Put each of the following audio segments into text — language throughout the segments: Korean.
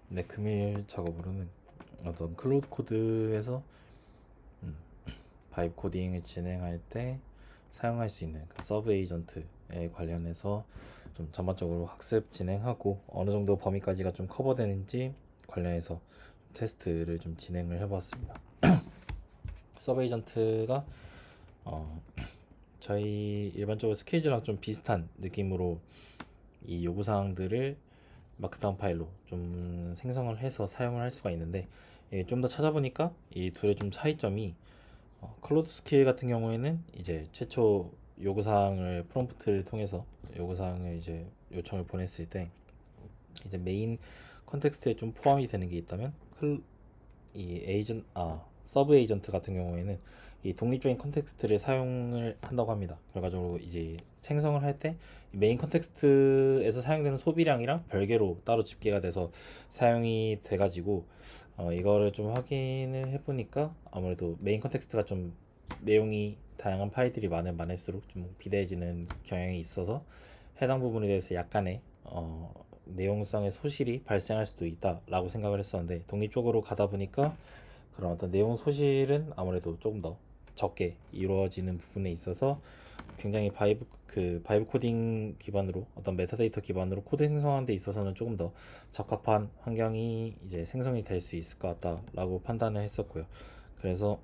네크밀 작업으로는 어떤 클로드 코드에서 바이브 코딩을 진행할 때 사용할 수 있는 그 서브 에이전트에 관련해서 좀 전반적으로 학습 진행하고 어느 정도 범위까지가 좀 커버되는지 관련해서 테스트를 좀 진행을 해보았습니다. 서브 에이전트가 저희 일반적으로 스케일즈랑 좀 비슷한 느낌으로 이 요구사항들을 마크다운 파일로 좀 생성을 해서 사용을 할 수가 있는데, 좀 더 찾아보니까 이 둘의 좀 차이점이, 클로드 스킬 같은 경우에는 이제 최초 요구사항을 프롬프트를 통해서 요구사항을 이제 요청을 보냈을 때 이제 메인 컨텍스트에 좀 포함이 되는 게 있다면, 이 서브 에이전트 같은 경우에는 이 독립적인 컨텍스트를 사용을 한다고 합니다. 그래가지고 이제 생성을 할 때 메인 컨텍스트에서 사용되는 소비량이랑 별개로 따로 집계가 돼서 사용이 돼가지고, 이거를 좀 확인을 해보니까 아무래도 메인 컨텍스트가 좀 내용이 다양한 파일들이 많을수록 좀 비대해지는 경향이 있어서 해당 부분에 대해서 약간의 내용상의 소실이 발생할 수도 있다라고 생각을 했었는데, 독립적으로 가다 보니까 그런 어떤 내용 소실은 아무래도 조금 더 적게 이루어지는 부분에 있어서 굉장히 바이브 코딩 기반으로 어떤 메타데이터 기반으로 코드 생성하는 데 있어서는 조금 더 적합한 환경이 이제 생성이 될 수 있을 것 같다라고 판단을 했었고요. 그래서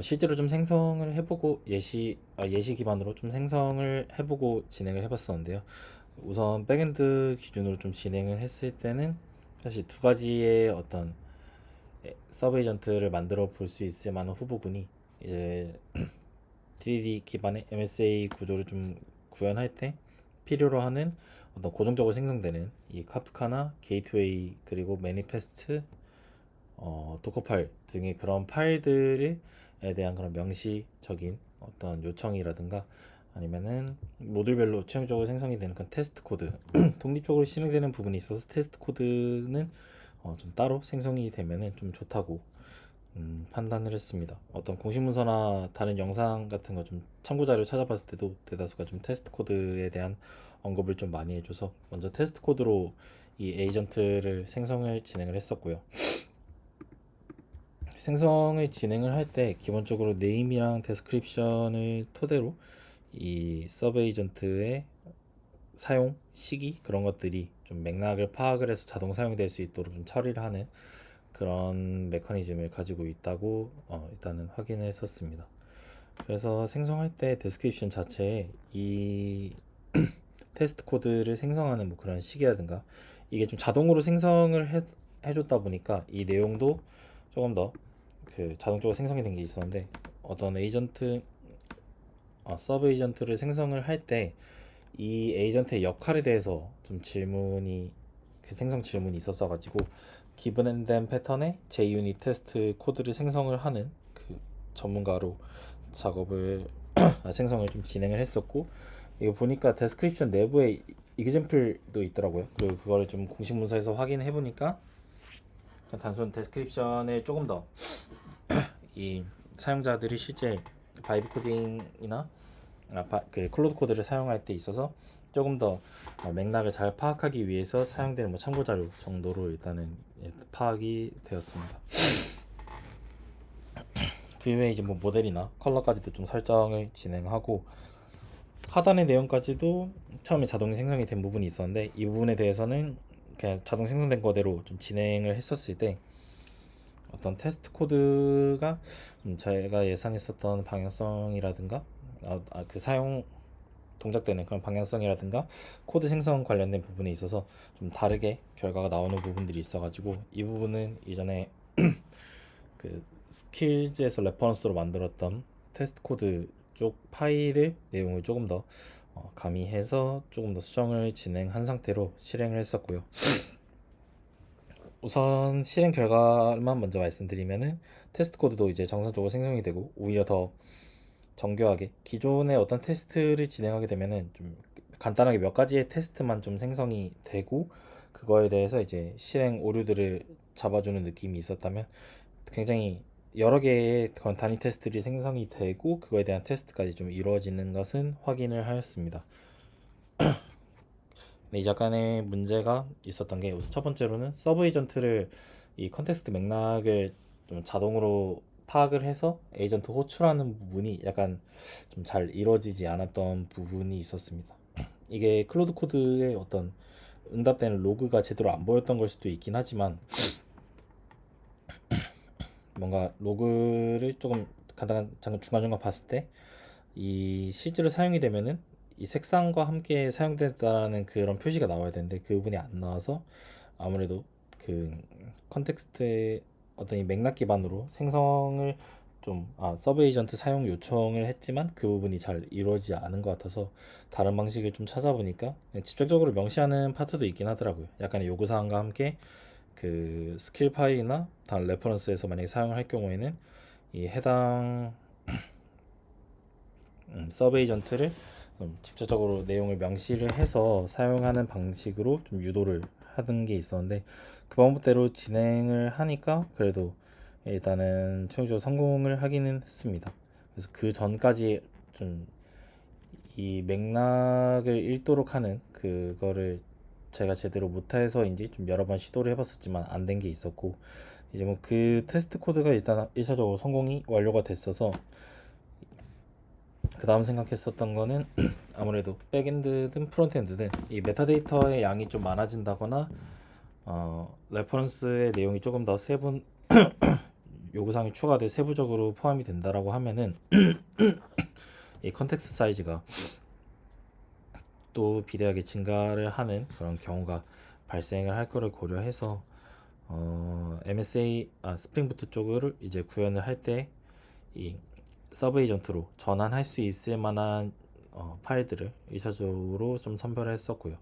실제로 좀 생성을 해보고 예시 기반으로 좀 생성을 해보고 진행을 해봤었는데요. 우선 백엔드 기준으로 좀 진행을 했을 때는 사실 두 가지의 어떤 서브 에이전트를 만들어 볼 수 있을 만한 후보군이 이제 TDD 기반의 MSA 구조를 좀 구현할 때 필요로 하는 어떤 고정적으로 생성되는 이 카프카나 게이트웨이 그리고 매니페스트, 도커 파일 등의 그런 파일들에 대한 그런 명시적인 어떤 요청이라든가, 아니면은 모듈별로 최종적으로 생성이 되는 그런 테스트 코드 독립적으로 실행되는 부분이 있어서 테스트 코드는 좀 따로 생성이 되면은 좀 좋다고 판단을 했습니다. 어떤 공식 문서나 다른 영상 같은 거 좀 참고 자료 찾아봤을 때도 대다수가 좀 테스트 코드에 대한 언급을 좀 많이 해줘서 먼저 테스트 코드로 이 에이전트를 생성을 진행을 했었고요. 생성을 진행을 할 때 기본적으로 네임이랑 데스크립션을 토대로 이 서브 에이전트의 사용 시기 그런 것들이 좀 맥락을 파악을 해서 자동 사용될 수 있도록 좀 처리를 하는 그런 메커니즘을 가지고 있다고 일단은 확인을 했었습니다. 그래서 생성할 때 데스크립션 자체에 이 테스트 코드를 생성하는 뭐 그런 시기라든가 이게 좀 자동으로 해줬다 보니까 이 내용도 조금 더 그 자동적으로 생성이 된 게 있었는데, 어떤 서브 에이전트를 생성을 할 때 이 에이전트의 역할에 대해서 좀 생성 질문이 있었어가지고 기브앤된 패턴의 JUnit 테스트 코드를 생성을 하는 그 전문가로 작업을 생성을 좀 진행을 했었고, 이거 보니까 데스크립션 내부에 이그젬플도 있더라고요. 그리고 그거를 좀 공식 문서에서 확인해 보니까 단순 데스크립션에 조금 더 이 사용자들이 실제 바이브 코딩이나 그 클로드 코드를 사용할 때 있어서 조금 더 맥락을 잘 파악하기 위해서 사용되는 뭐 참고 자료 정도로 일단은 파악이 되었습니다. 그 외에 이제 뭐 모델이나 컬러까지도 좀 설정을 진행하고, 하단의 내용까지도 처음에 자동 생성이 된 부분이 있었는데 이 부분에 대해서는 그냥 자동 생성된 거대로 좀 진행을 했었을 때 어떤 테스트 코드가 제가 예상했었던 방향성이라든가 그 사용 동작되는 그런 방향성이라든가 코드 생성 관련된 부분에 있어서 좀 다르게 결과가 나오는 부분들이 있어가지고, 이 부분은 이전에 그 스킬즈에서 레퍼런스로 만들었던 테스트 코드 쪽 파일의 내용을 조금 더 가미해서 조금 더 수정을 진행한 상태로 실행을 했었고요. 우선 실행 결과만 먼저 말씀드리면은 테스트 코드도 이제 정상적으로 생성이 되고, 오히려 더 정교하게 기존의 어떤 테스트를 진행하게 되면은 좀 간단하게 몇 가지의 테스트만 좀 생성이 되고 그거에 대해서 이제 실행 오류들을 잡아주는 느낌이 있었다면, 굉장히 여러 개의 그런 단위 테스트들이 생성이 되고 그거에 대한 테스트까지 좀 이루어지는 것은 확인을 하였습니다. 네, 약간의 문제가 있었던 게 우선 첫 번째로는 서브 에이전트를 이 컨텍스트 맥락을 좀 자동으로 파악을 해서 에이전트 호출하는 부분이 약간 좀 잘 이루어지지 않았던 부분이 있었습니다. 이게 클로드 코드의 어떤 응답되는 로그가 제대로 안 보였던 걸 수도 있긴 하지만 뭔가 로그를 조금 간단한 중간중간 봤을 때 이 실제로 사용이 되면은 이 색상과 함께 사용됐다는 그런 표시가 나와야 되는데 그 부분이 안 나와서 아무래도 그 컨텍스트의 어떤 이 맥락 기반으로 생성을 서브 에이전트 사용 요청을 했지만 그 부분이 잘 이루어지지 않은 것 같아서 다른 방식을 좀 찾아보니까 직접적으로 명시하는 파트도 있긴 하더라고요. 약간의 요구사항과 함께 그 스킬 파일이나 다른 레퍼런스에서 만약에 사용을 할 경우에는 이 해당 서브 에이전트를 좀 직접적으로 내용을 명시를 해서 사용하는 방식으로 좀 유도를 하던 게 있었는데 그 방법대로 진행을 하니까 그래도 일단은 최종적으로 성공을 하기는 했습니다. 그래서 그 전까지 좀 이 맥락을 읽도록 하는 그거를 제가 제대로 못해서인지 좀 여러 번 시도를 해봤었지만 안 된 게 있었고 이제 뭐 그 테스트 코드가 일단 1차적으로 성공이 완료가 됐어서 그 다음 생각했었던 거는 아무래도 백엔드든 프론트엔드든 이 메타데이터의 양이 좀 많아진다거나 레퍼런스의 내용이 조금 더 세분 요구사항이 추가돼 세부적으로 포함이 된다라고 하면은 이 컨텍스트 사이즈가 또 비대하게 증가를 하는 그런 경우가 발생을 할 거를 고려해서 MSA 스프링 부트 쪽을 이제 구현을 할 때 이 서브 에이전트로 전환할 수 있을 만한 파일들을 1차적으로 좀 선별했었고요.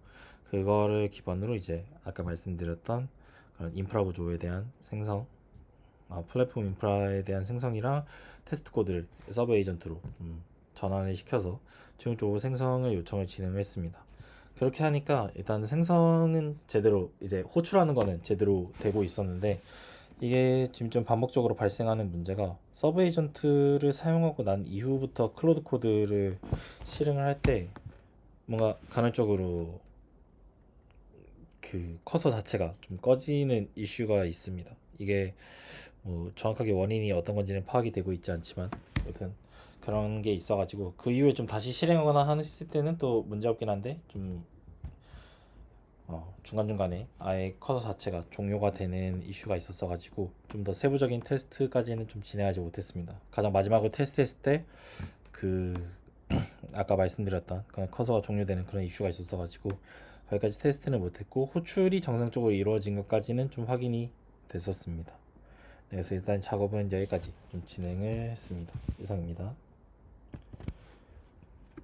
그거를 기반으로 이제 아까 말씀드렸던 그런 인프라 구조에 대한 생성, 플랫폼 인프라에 대한 생성이랑 테스트 코드를 서브 에이전트로 전환을 시켜서 최종적으로 생성을 요청을 진행했습니다. 그렇게 하니까 일단 생성은 제대로 이제 호출하는 거는 제대로 되고 있었는데 이게 지금 좀 반복적으로 발생하는 문제가 서브 에이전트를 사용하고 난 이후부터 클로드 코드를 실행을 할 때 뭔가 간헐적으로 그 커서 자체가 좀 꺼지는 이슈가 있습니다. 이게 뭐 정확하게 원인이 어떤 건지는 파악이 되고 있지 않지만 아무튼 그런 게 있어가지고 그 이후에 좀 다시 실행하거나 했을 때는 또 문제 없긴 한데 좀 중간중간에 아예 커서 자체가 종료가 되는 이슈가 있었어가지고 좀 더 세부적인 테스트까지는 좀 진행하지 못했습니다. 가장 마지막으로 테스트했을 때 그 아까 말씀드렸던 그냥 커서가 종료되는 그런 이슈가 있었어가지고 거기까지 테스트는 못했고 호출이 정상적으로 이루어진 것까지는 좀 확인이 됐었습니다. 네, 그래서 일단 작업은 여기까지 좀 진행을 했습니다. 이상입니다.